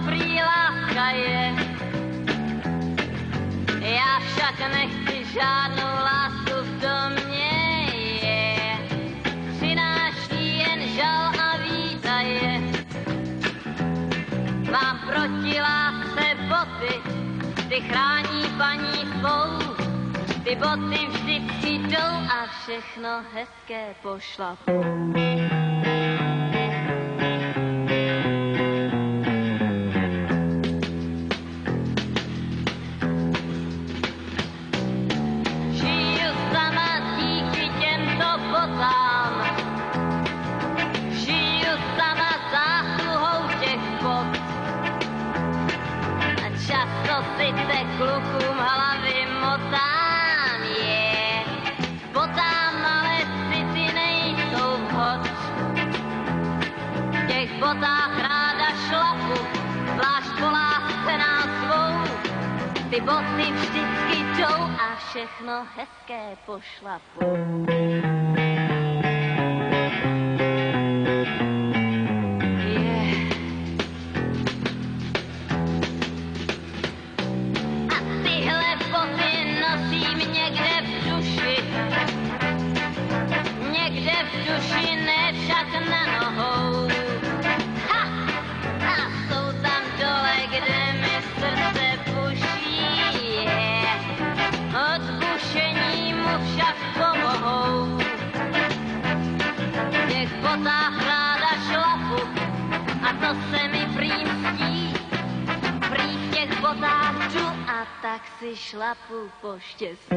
prý láska je. Já však nechci žádnou lásku, v tom mne je. Přináší jen žal a výdaje. Mám proti lásce boty, ty chrání paní svou. Ty boty vždycky jdou a všechno hezké pošlapou. Žiju sama díky těmto botám. Žiju sama zásluhou těch bot. A často sice klukům hlavy motám, botám, ale city nejsou vhod. V těch botách ráda šlapu, zvlášť po lásce nám svou. Ty boty vždycky jdou a všechno hezké pošlapou. A tyhle boty nosím někde v duši. Někde v duši, ne však na nohou. Ha! A jsou tam dole, kde mi srdce buší. Od bušení mu však pomohou. V těch botách ráda šlapu a to se mi prý mstí. Prý v těch botách jdu a tak si šlapu po štěstí.